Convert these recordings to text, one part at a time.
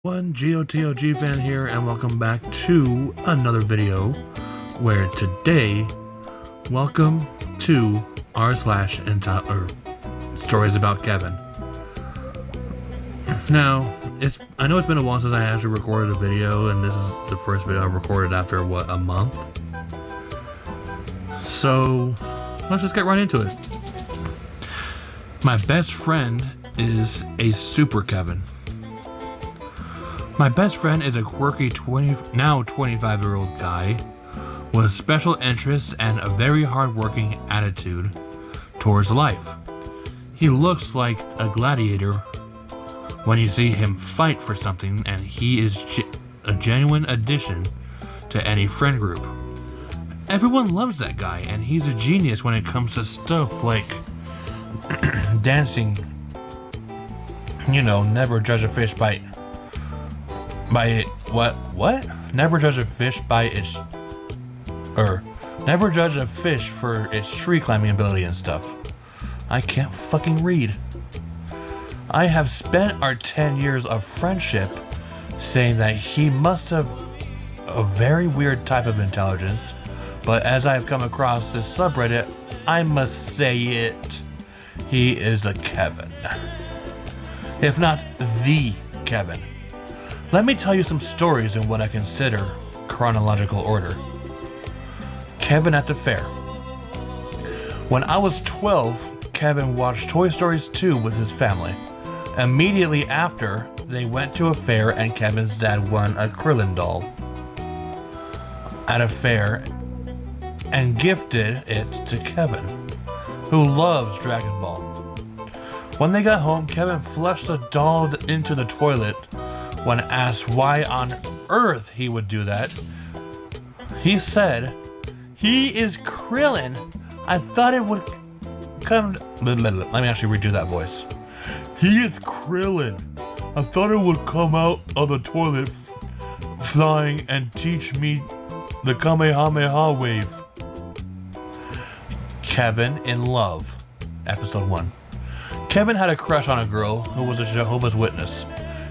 One giotlgfan here, and welcome back to another video where today, welcome to Stories About Kevin. Now, I know it's been a while since I actually recorded a video, and this is the first video I recorded after a month. So let's just get right into it. My best friend is a super Kevin. My best friend is a quirky 25-year-old guy with special interests and a very hard-working attitude towards life. He looks like a gladiator when you see him fight for something, and he is a genuine addition to any friend group. Everyone loves that guy, and he's a genius when it comes to stuff like dancing. You know, never judge a fish by it. What? Never judge a fish by its, never judge a fish for its tree climbing ability and stuff. I can't fucking read. I have spent our 10 years of friendship saying that he must have a very weird type of intelligence, but as I've come across this subreddit, I must say it. He is a Kevin. If not the Kevin. Let me tell you some stories in what I consider chronological order. Kevin at the fair. When I was 12, Kevin watched Toy Stories 2 with his family. Immediately after, they went to a fair and Kevin's dad won a Krillin doll at a fair and gifted it to Kevin, who loves Dragon Ball. When they got home, Kevin flushed the doll into the toilet. When asked why on earth he would do that, he said, "He is Krillin. I thought it would come..." Let me actually redo that voice. "He is Krillin. I thought it would come out of the toilet flying and teach me the Kamehameha wave." Kevin in Love, Episode 1. Kevin had a crush on a girl who was a Jehovah's Witness.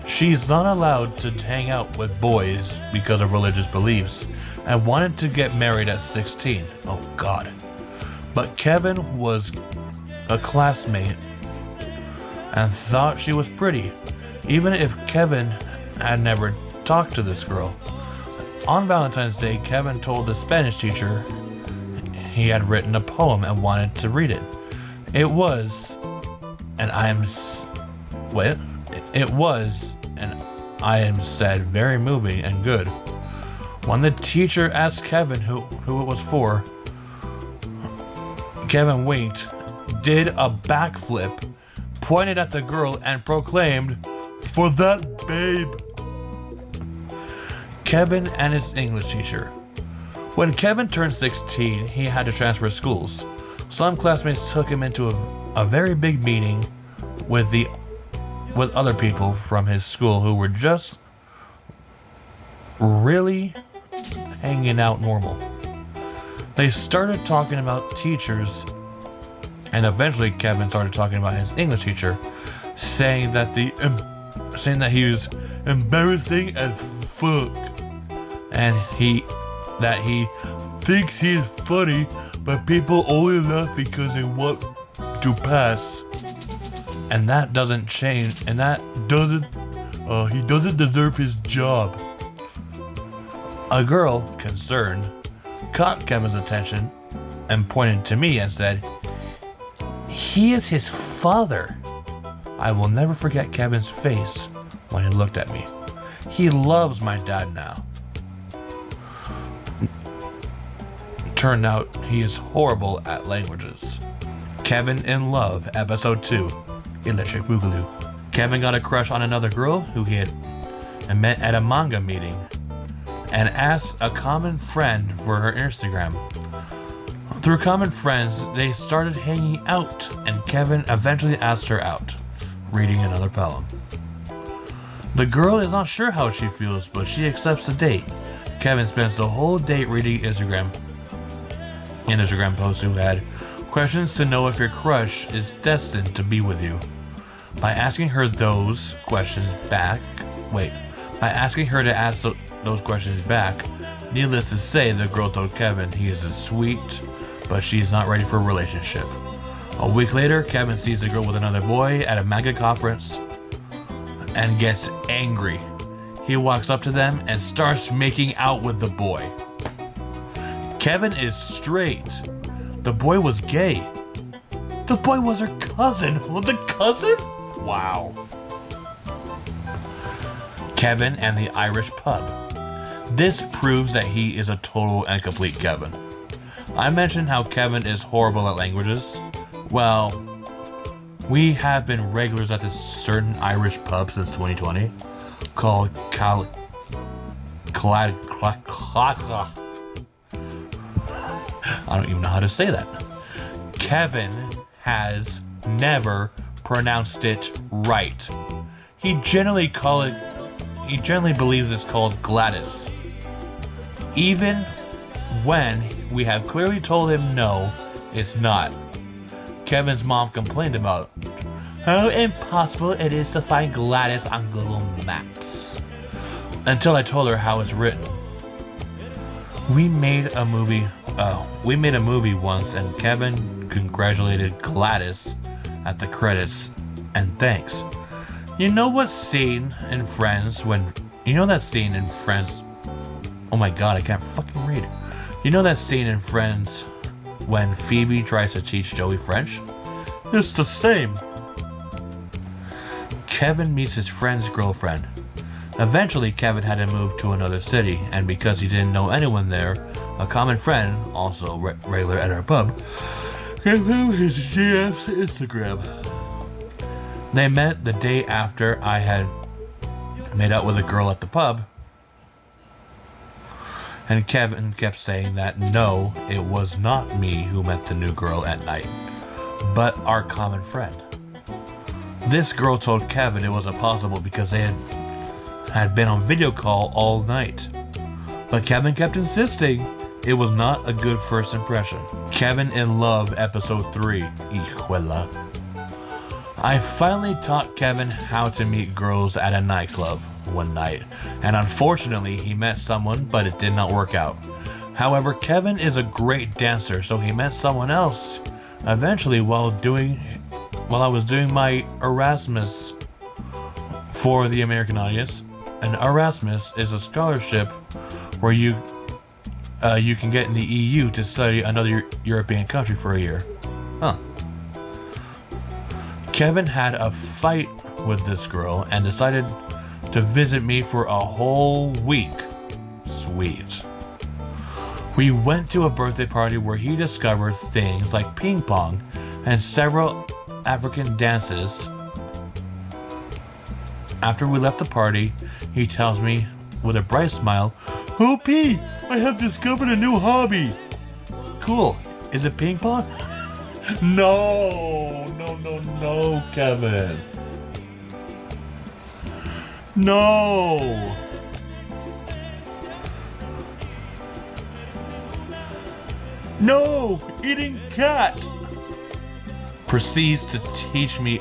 She's not allowed to hang out with boys because of religious beliefs and wanted to get married at 16. Oh God. But Kevin was a classmate and thought she was pretty, even if Kevin had never talked to this girl. On Valentine's Day, Kevin told the Spanish teacher he had written a poem and wanted to read it. It was, and I am said, very moving and good. When the teacher asked Kevin who it was for, Kevin winked, did a backflip, pointed at the girl, and proclaimed, "For that babe." Kevin and his English teacher. When Kevin turned 16, he had to transfer schools. Some classmates took him into a very big meeting with other people from his school who were just really hanging out normal. They started talking about teachers, and eventually Kevin started talking about his English teacher, saying that he was embarrassing as fuck, and that he thinks he's funny, but people only laugh because they want to pass. And that doesn't change, and he doesn't deserve his job. A girl, concerned, caught Kevin's attention and pointed to me and said, "He is his father." I will never forget Kevin's face when he looked at me. He loves my dad now. Turned out he is horrible at languages. Kevin in Love, Episode 2. Electric Boogaloo. Kevin got a crush on another girl who he had met at a manga meeting and asked a common friend for her Instagram. Through common friends, they started hanging out, and Kevin eventually asked her out, reading another poem. The girl is not sure how she feels, but she accepts the date. Kevin spends the whole date reading Instagram posts who had questions to know if your crush is destined to be with you. By asking her those questions back, By asking her to ask those questions back, needless to say, the girl told Kevin he is sweet, but she's not ready for a relationship. A week later, Kevin sees the girl with another boy at a manga conference and gets angry. He walks up to them and starts making out with the boy. Kevin is straight. The boy was gay. The boy was her cousin. The cousin? Wow. Kevin and the Irish pub. This proves that he is a total and complete Kevin. I mentioned how Kevin is horrible at languages. Well, we have been regulars at this certain Irish pub since 2020 called I don't even know how to say that. Kevin has never pronounced it right. He generally believes it's called Gladys. Even when we have clearly told him no, it's not. Kevin's mom complained about how impossible it is to find Gladys on Google Maps. Until I told her how it's written. We made a movie once and Kevin congratulated Gladys at the credits and thanks. You know what scene in Friends when... You know that scene in Friends... Oh my god, I can't fucking read. You know that scene in Friends when Phoebe tries to teach Joey French? It's the same. Kevin meets his friend's girlfriend. Eventually, Kevin had to move to another city, and because he didn't know anyone there, a common friend, also regular at our pub, gave him his GF's Instagram. They met the day after I had made out with a girl at the pub, and Kevin kept saying that no, it was not me who met the new girl at night, but our common friend. This girl told Kevin it wasn't possible because they had been on video call all night. But Kevin kept insisting it was not a good first impression. Kevin in Love episode 3, Hijuela. I finally taught Kevin how to meet girls at a nightclub one night, and unfortunately he met someone, but it did not work out. However, Kevin is a great dancer, so he met someone else eventually while I was doing my Erasmus for the American audience. An Erasmus is a scholarship where you can get in the EU to study another European country for a year. Huh. Kevin had a fight with this girl and decided to visit me for a whole week. Sweet. We went to a birthday party where he discovered things like ping pong and several African dances. After we left the party, he tells me with a bright smile, "Oh P, I have discovered a new hobby." Cool. Is it ping pong? No, Kevin. No. No, eating cat. Proceeds to teach me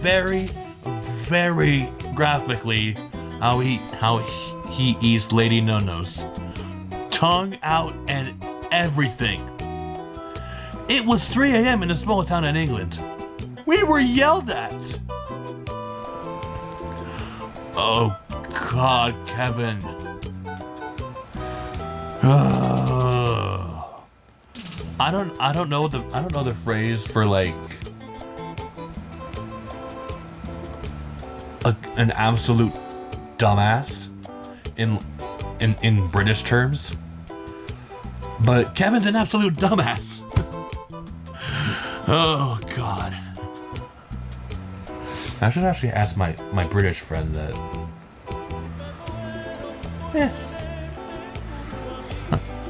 very graphically how he eats Lady No-Nos. Tongue out and everything. It was 3 a.m. in a small town in England. We were yelled at. Oh God, Kevin. I don't know the phrase for like an absolute dumbass in British terms, but Kevin's an absolute dumbass. Oh God. I should actually ask my British friend that.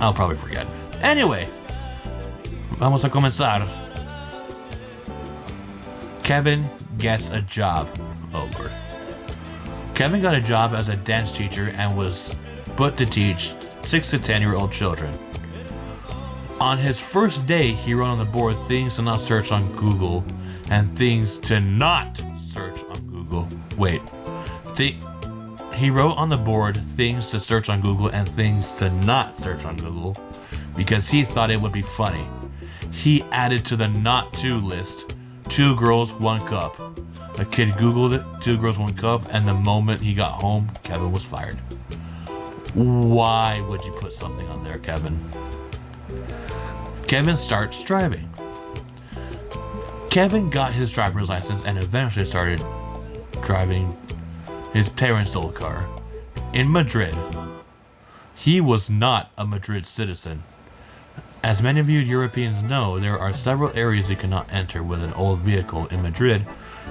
I'll probably forget. Anyway, vamos a comenzar. Kevin gets a job. Oh Lord. Kevin got a job as a dance teacher and was put to teach 6 to 10-year-old children. On his first day, he wrote on the board things to not search on Google and things to not search on Google. Wait, He wrote on the board things to search on Google and things to not search on Google because he thought it would be funny. He added to the not to list 2 girls, 1 cup. A kid Googled it, 2 girls, 1 cup, and the moment he got home, Kevin was fired. Why would you put something on there, Kevin? Kevin starts driving. Kevin got his driver's license and eventually started driving his parents' old car in Madrid. He was not a Madrid citizen. As many of you Europeans know, there are several areas you cannot enter with an old vehicle in Madrid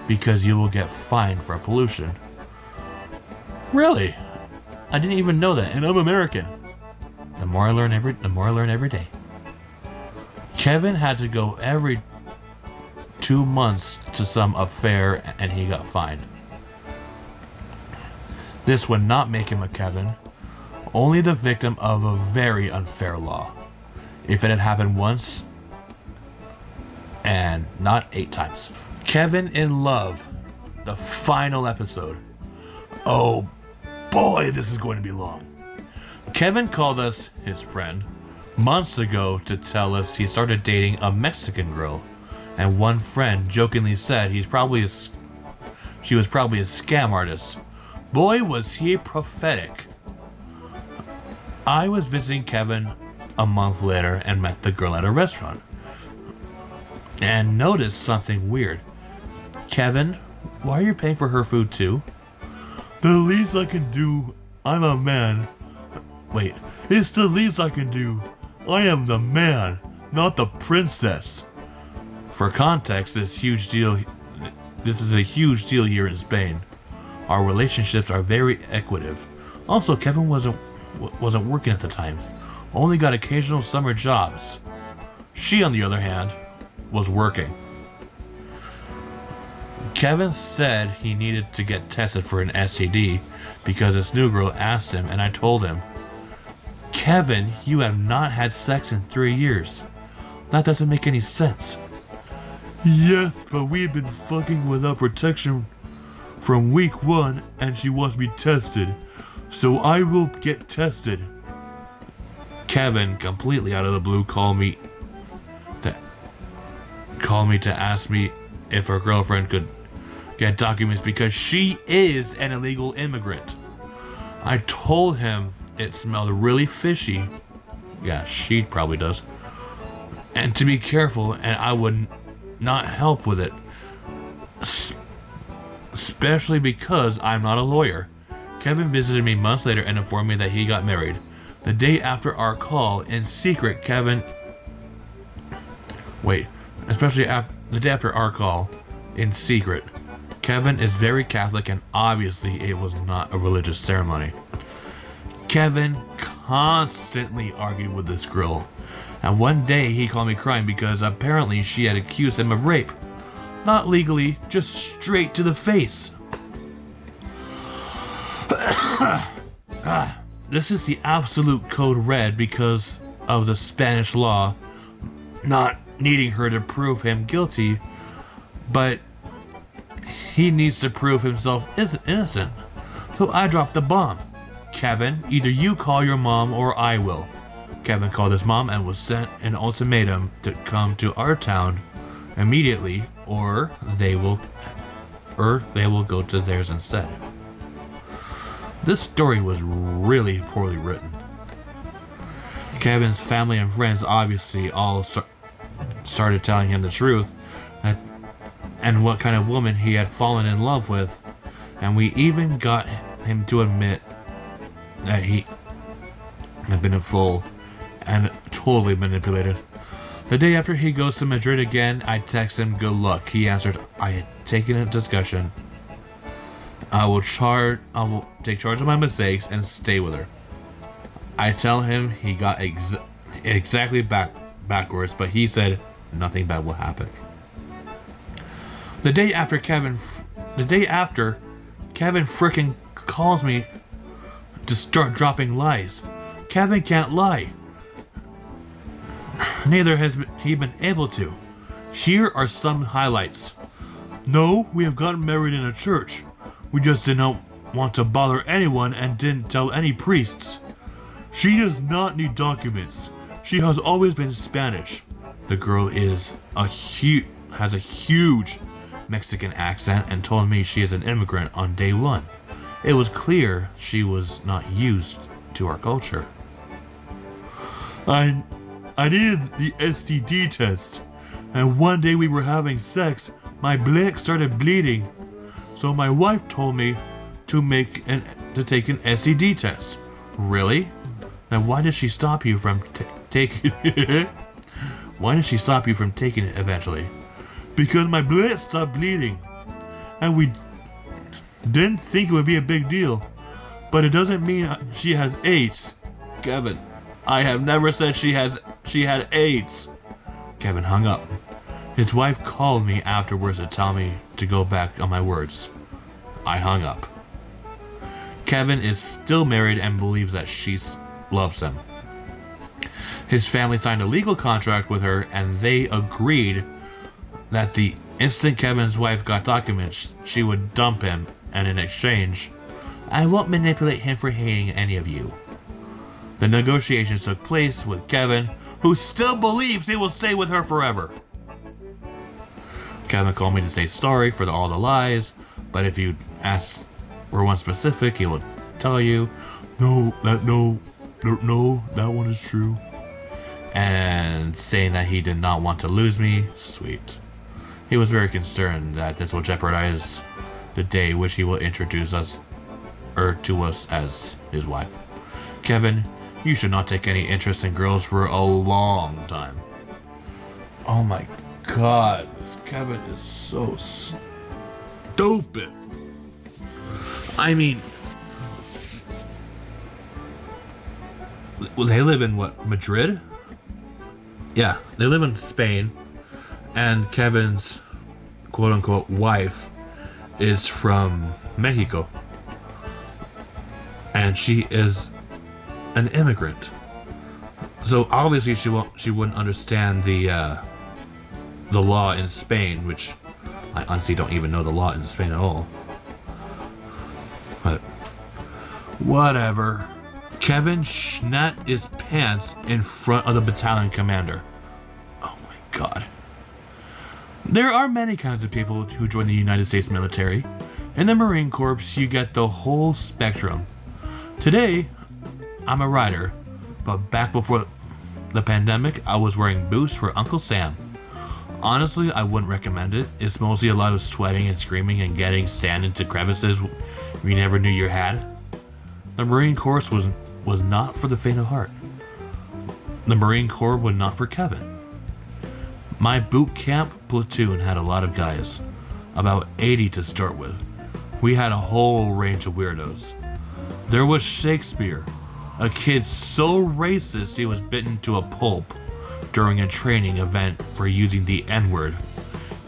because you will get fined for pollution. Really? I didn't even know that, and I'm American. The more I learn every day. Kevin had to go every 2 months to some affair and he got fined. This would not make him a Kevin, only the victim of a very unfair law. If it had happened once and not 8 times. Kevin in Love, the final episode. Oh boy, this is going to be long. Kevin called us his friend months ago to tell us he started dating a Mexican girl, and one friend jokingly said she was probably a scam artist. Boy, was he prophetic. I was visiting Kevin a month later and met the girl at a restaurant and noticed something weird. Kevin, why are you paying for her food too? The least I can do. I'm a man. Wait, it's the least I can do. I am the man, not the princess. For context, this is a huge deal here in Spain. Our relationships are very equitable. Also, Kevin wasn't working at the time. Only got occasional summer jobs. She, on the other hand, was working. Kevin said he needed to get tested for an STD because this new girl asked him, and I told him, Kevin, you have not had sex in 3 years. That doesn't make any sense. Yes, but we've been fucking without protection from week 1 and she wants me tested. So I will get tested. Kevin, completely out of the blue, called me to ask me if her girlfriend could get documents because she is an illegal immigrant. I told him it smelled really fishy. Yeah, she probably does. And to be careful, and I would not help with it. Especially because I'm not a lawyer. Kevin visited me months later and informed me that he got married. The day after our call, in secret, the day after our call, in secret, Kevin is very Catholic and obviously it was not a religious ceremony. Kevin constantly argued with this girl, and one day he called me crying because apparently she had accused him of rape. Not legally, just straight to the face. This is the absolute code red because of the Spanish law not needing her to prove him guilty, but he needs to prove himself innocent. So I dropped the bomb. Kevin, either you call your mom or I will. Kevin called his mom and was sent an ultimatum to come to our town immediately or they will go to theirs instead. This story was really poorly written. Kevin's family and friends obviously all started telling him the truth and what kind of woman he had fallen in love with, and we even got him to admit that he had been a fool and totally manipulated. The day after he goes to Madrid again, I text him good luck. He answered, I had taken a discussion. I will take charge of my mistakes and stay with her. I tell him he got exactly backwards, but he said nothing bad will happen. The day after Kevin frickin' calls me to start dropping lies. Kevin can't lie. Neither has he been able to. Here are some highlights. No, we have gotten married in a church. We just didn't want to bother anyone and didn't tell any priests. She does not need documents. She has always been Spanish. The girl has a huge Mexican accent and told me she is an immigrant on day one. It was clear she was not used to our culture. I needed the STD test, and one day we were having sex, my blick started bleeding. So my wife told me to take an STD test. Really? Then why did she stop you from taking Why did she stop you from taking it eventually? Because my blick stopped bleeding, and we didn't think it would be a big deal. But it doesn't mean she has AIDS. Kevin, I have never said she had AIDS. Kevin hung up. His wife called me afterwards to tell me to go back on my words. I hung up. Kevin is still married and believes that she loves him. His family signed a legal contract with her, and they agreed that the instant Kevin's wife got documents, she would dump him, and in exchange, I won't manipulate him for hating any of you. The negotiations took place with Kevin, who still believes he will stay with her forever. Kevin called me to say sorry for all the lies, but if you ask for one specific, he will tell you, no, that one is true. And saying that he did not want to lose me, sweet. He was very concerned that this will jeopardize the day which he will introduce to us as his wife. Kevin, you should not take any interest in girls for a long time. Oh my god, this Kevin is so stupid. I mean, they live in what, Madrid? Yeah, they live in Spain, and Kevin's quote-unquote wife is from Mexico, and she is an immigrant. So obviously she wouldn't understand the law in Spain, which I honestly don't even know the law in Spain at all. But whatever. Kevin shat his pants in front of the battalion commander. Oh my god. There are many kinds of people who join the United States military. In the Marine Corps, you get the whole spectrum. Today, I'm a writer, but back before the pandemic, I was wearing boots for Uncle Sam. Honestly, I wouldn't recommend it. It's mostly a lot of sweating and screaming and getting sand into crevices you never knew you had. The Marine Corps was not for the faint of heart. The Marine Corps was not for Kevin. My boot camp platoon had a lot of guys, about 80 to start with. We had a whole range of weirdos. There was Shakespeare, a kid so racist he was bitten to a pulp during a training event for using the N-word.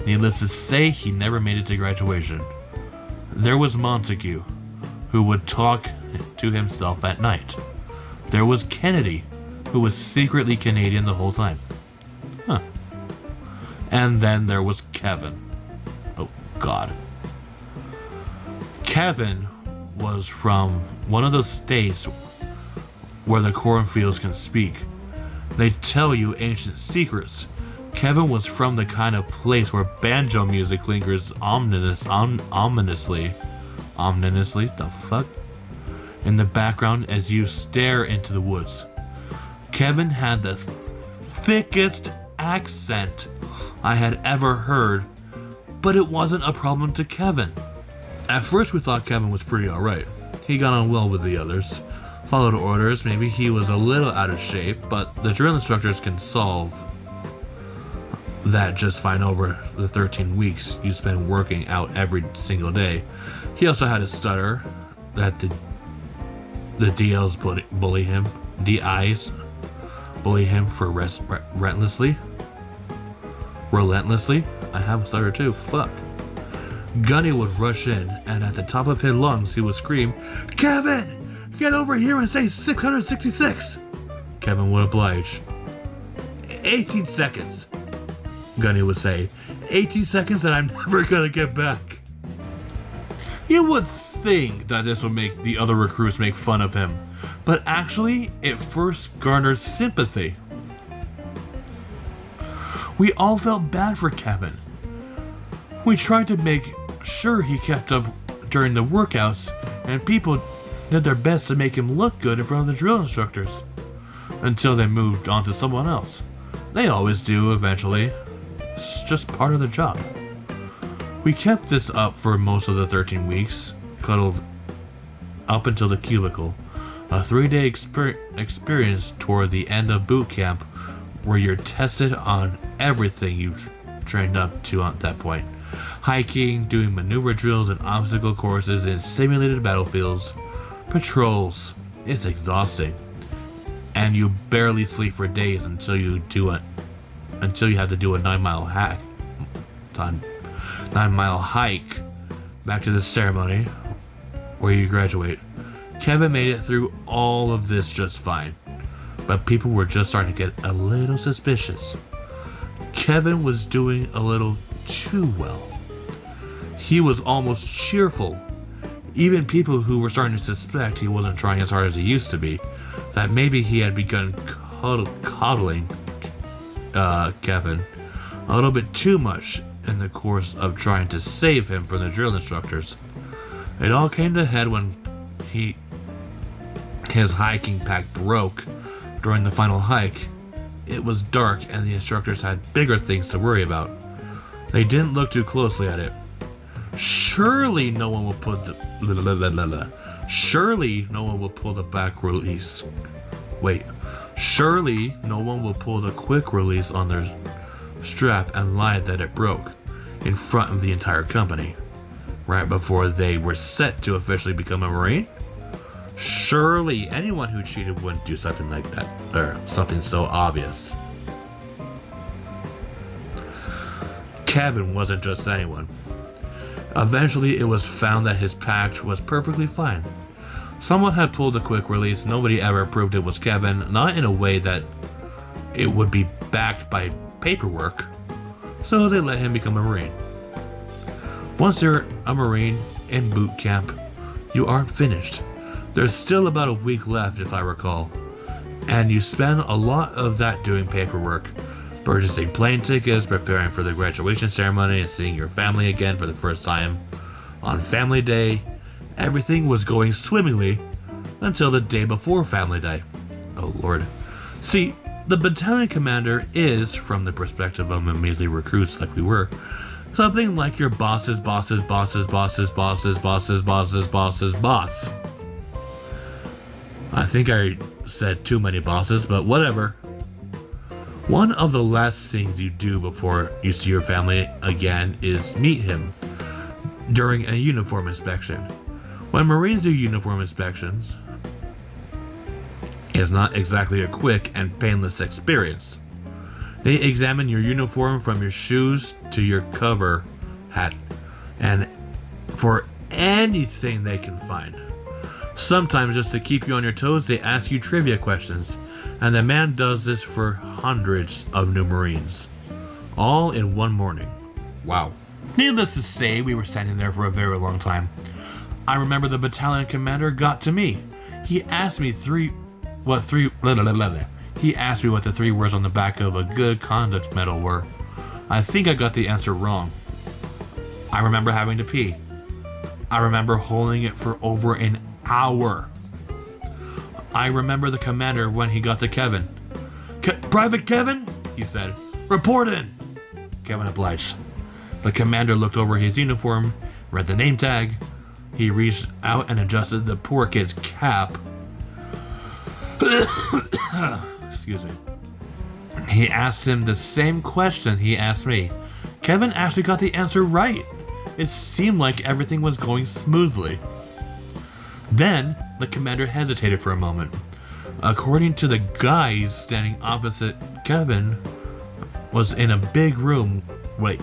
Needless to say, he never made it to graduation. There was Montague, who would talk to himself at night. There was Kennedy, who was secretly Canadian the whole time. Huh. And then there was Kevin. Oh, God. Kevin was from one of those states where the cornfields can speak. They tell you ancient secrets. Kevin was from the kind of place where banjo music lingers ominously. Ominously? The fuck? In the background as you stare into the woods. Kevin had the thickest accent I had ever heard, but it wasn't a problem to Kevin. At first we thought Kevin was pretty alright. He got on well with the others, followed orders, maybe he was a little out of shape, but the drill instructors can solve that just fine over the 13 weeks you spend working out every single day. He also had a stutter that the DIs bully him for relentlessly. I have a stutter too, fuck. Gunny would rush in, and at the top of his lungs he would scream, "Kevin, get over here and say 666! Kevin would oblige. 18 seconds. Gunny would say, 18 seconds and I'm never gonna get back. You would think that this would make the other recruits make fun of him, but actually, it first garnered sympathy. We all felt bad for Kevin. We tried to make sure he kept up during the workouts, and people did their best to make him look good in front of the drill instructors, until they moved on to someone else. They always do eventually. It's just part of the job. We kept this up for most of the 13 weeks, cuddled up until the cubicle, a 3-day experience toward the end of boot camp where you're tested on everything you've trained up to at that point. Hiking, doing maneuver drills and obstacle courses in simulated battlefields, patrols. It's exhausting. And you barely sleep for days until you have to do a 9-mile hike back to the ceremony where you graduate. Kevin made it through all of this just fine, but people were just starting to get a little suspicious. Kevin was doing a little too well. He was almost cheerful. Even people who were starting to suspect he wasn't trying as hard as he used to be, that maybe he had begun coddling Kevin a little bit too much in the course of trying to save him from the drill instructors. It all came to a head when his hiking pack broke during the final hike. It was dark and the instructors had bigger things to worry about. They didn't look too closely at it. Surely no one will pull the back release. Wait. Surely no one will pull the quick release on their strap and lie that it broke in front of the entire company right before they were set to officially become a Marine? Surely anyone who cheated wouldn't do something like that, or something so obvious. Kevin wasn't just anyone. Eventually it was found that his pack was perfectly fine. Someone had pulled a quick release. Nobody ever proved it was Kevin, not in a way that it would be backed by paperwork, so they let him become a Marine. Once you're a Marine in boot camp, you aren't finished. There's still about a week left, if I recall, and you spend a lot of that doing paperwork, purchasing plane tickets, preparing for the graduation ceremony, and seeing your family again for the first time. On Family Day, everything was going swimmingly until the day before Family Day. Oh Lord. See, the battalion commander is, from the perspective of measly recruits like we were, something like your boss's boss's boss's boss's boss's boss's boss's boss's boss. I think I said too many bosses, but whatever. One of the last things you do before you see your family again is meet him during a uniform inspection. When Marines do uniform inspections, it's not exactly a quick and painless experience. They examine your uniform from your shoes to your cover hat, and for anything they can find. Sometimes, just to keep you on your toes, they ask you trivia questions, and the man does this for hundreds of new Marines, all in one morning. Wow. Needless to say, we were standing there for a very long time. I remember the battalion commander got to me. He asked me what the 3 words on the back of a good conduct medal were. I think I got the answer wrong. I remember having to pee. I remember holding it for over an hour. I remember the commander when he got to Kevin. Private Kevin, he said. Report in. Kevin obliged. The commander looked over his uniform, read the name tag. He reached out and adjusted the poor kid's cap. Excuse me. He asked him the same question he asked me. Kevin actually got the answer right. It seemed like everything was going smoothly. Then, the commander hesitated for a moment. According to the guys standing opposite Kevin, was in a big room. Wait.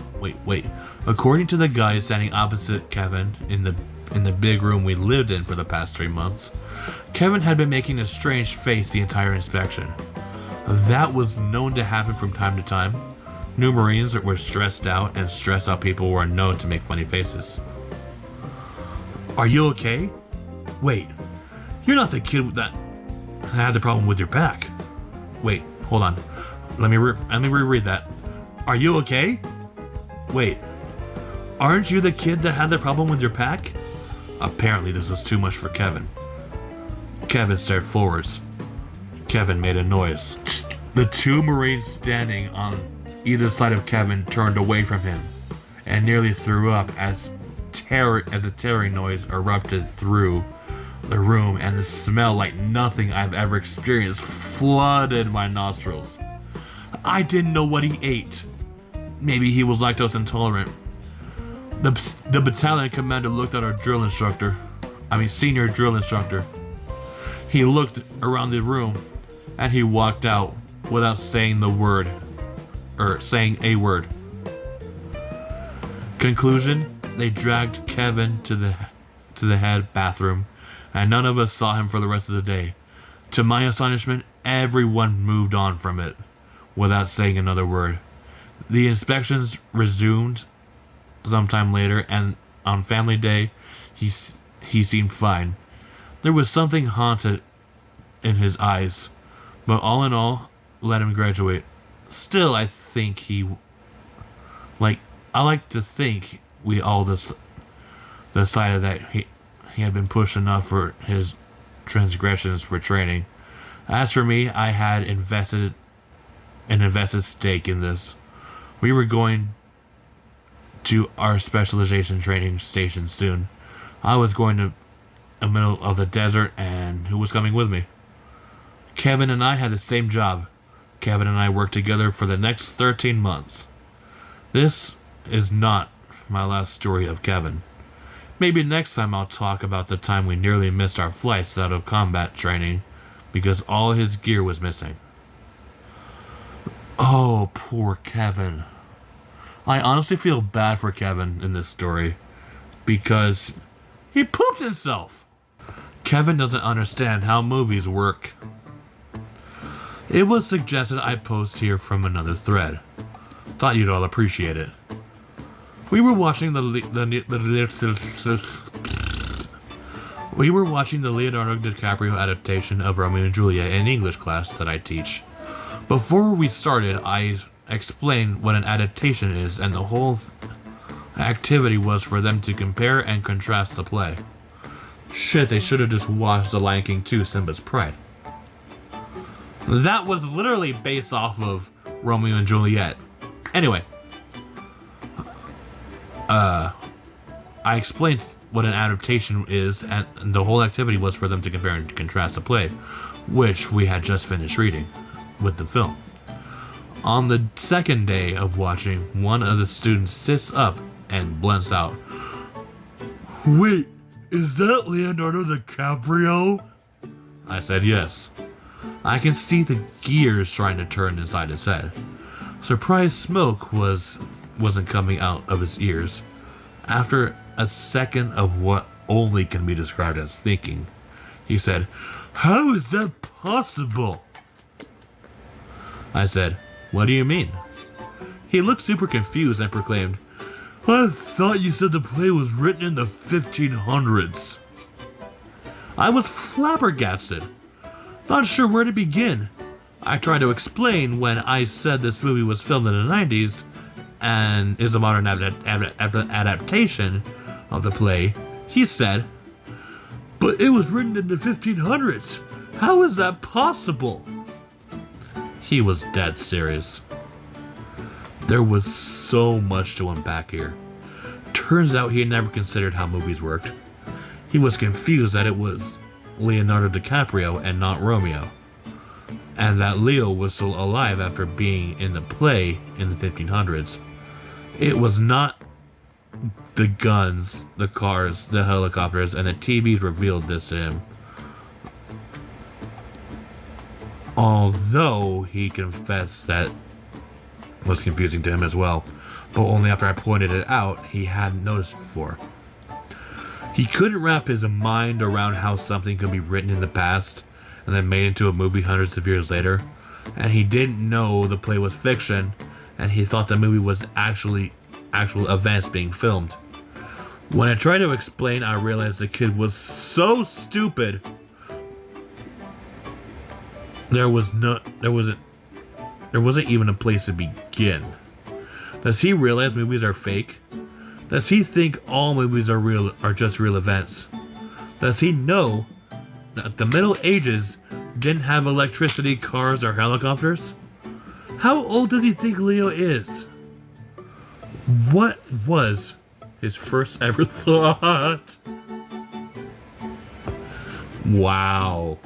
According to the guys standing opposite Kevin in the big room we lived in for the past 3 months, Kevin had been making a strange face the entire inspection. That was known to happen from time to time. New Marines were stressed out, and stressed out people were known to make funny faces. Are you okay? Wait, you're not the kid that had the problem with your back. Wait, hold on. Let me reread that. Are you okay? Wait, aren't you the kid that had the problem with your back? Apparently this was too much for Kevin. Kevin stared forwards. Kevin made a noise. The two Marines standing on either side of Kevin turned away from him and nearly threw up as a tearing noise erupted through the room, and the smell like nothing I've ever experienced flooded my nostrils. I didn't know what he ate. Maybe he was lactose intolerant. The battalion commander looked at our senior drill instructor. He looked around the room and he walked out without saying a word. Conclusion, they dragged Kevin to the head bathroom, and none of us saw him for the rest of the day. To my astonishment, everyone moved on from it without saying another word. The inspections resumed sometime later, and on family day, he seemed fine. There was something haunted in his eyes, but all in all, let him graduate. Still, I like to think we all decided that he had been pushed enough for his transgressions for training. As for me, I had invested stake in this. We were going to our specialization training station soon. I was going to the middle of the desert, and who was coming with me? Kevin and I had the same job. Kevin and I worked together for the next 13 months. This is not my last story of Kevin. Maybe next time I'll talk about the time we nearly missed our flights out of combat training because all his gear was missing. Oh, poor Kevin. I honestly feel bad for Kevin in this story because he pooped himself. Kevin doesn't understand how movies work. It was suggested I post here from another thread. Thought you'd all appreciate it. We were watching the Leonardo DiCaprio adaptation of Romeo and Juliet in English class that I teach. Before we started, I explained what an adaptation is, and the whole activity was for them to compare and contrast the play. Shit, they should have just watched The Lion King 2, Simba's Pride. That was literally based off of Romeo and Juliet. Anyway, I explained what an adaptation is, and the whole activity was for them to compare and contrast the play, which we had just finished reading with the film. On the second day of watching, one of the students sits up and blurts out, "Wait, is that Leonardo DiCaprio?" I said yes. I can see the gears trying to turn inside his head. Surprised smoke wasn't coming out of his ears. After a second of what only can be described as thinking, he said, "How is that possible?" I said, "What do you mean?" He looked super confused and proclaimed, "I thought you said the play was written in the 1500s. I was flabbergasted. Not sure where to begin. I tried to explain when I said this movie was filmed in the 90s and is a modern adaptation of the play. He said, "But it was written in the 1500s. How is that possible?" He was dead serious. There was so much to unpack here. Turns out he had never considered how movies worked. He was confused that it was Leonardo DiCaprio and not Romeo, and that Leo was still alive after being in the play in the 1500s. It was not the guns, the cars, the helicopters, and the TVs revealed this to him. Although he confessed that was confusing to him as well, but only after I pointed it out he hadn't noticed before. He couldn't wrap his mind around how something could be written in the past and then made into a movie hundreds of years later, and he didn't know the play was fiction, and he thought the movie was actual events being filmed. When I tried to explain, I realized the kid was so stupid. There wasn't even a place to begin. Does he realize movies are fake? Does he think all movies are just real events? Does he know that the Middle Ages didn't have electricity, cars, or helicopters? How old does he think Leo is? What was his first ever thought? Wow.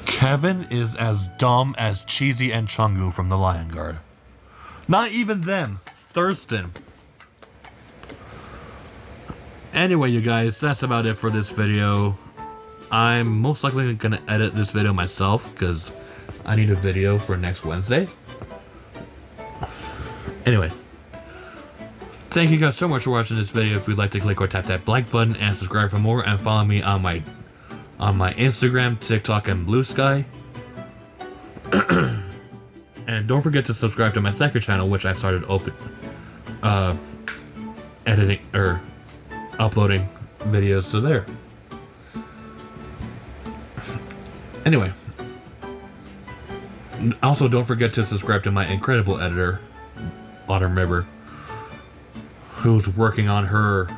Kevin is as dumb as Cheesy and Chungu from The Lion Guard. Not even them. Thurston. Anyway, you guys, that's about it for this video. I'm most likely going to edit this video myself because I need a video for next Wednesday. Anyway, thank you guys so much for watching this video. If you'd like to click or tap that like button and subscribe for more, and follow me on my Instagram, TikTok, and Bluesky. And don't forget to subscribe to my second channel, which I've started editing or uploading videos to there. Anyway, also don't forget to subscribe to my incredible editor, Autumn River, who's working on her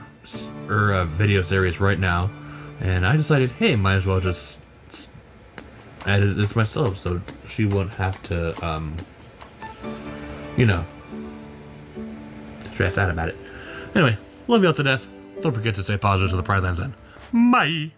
video series right now. And I decided, hey, might as well just edit this myself so she won't have to, you know, stress out about it. Anyway, love y'all to death. Don't forget to stay positive to the Pride Lands End. Bye!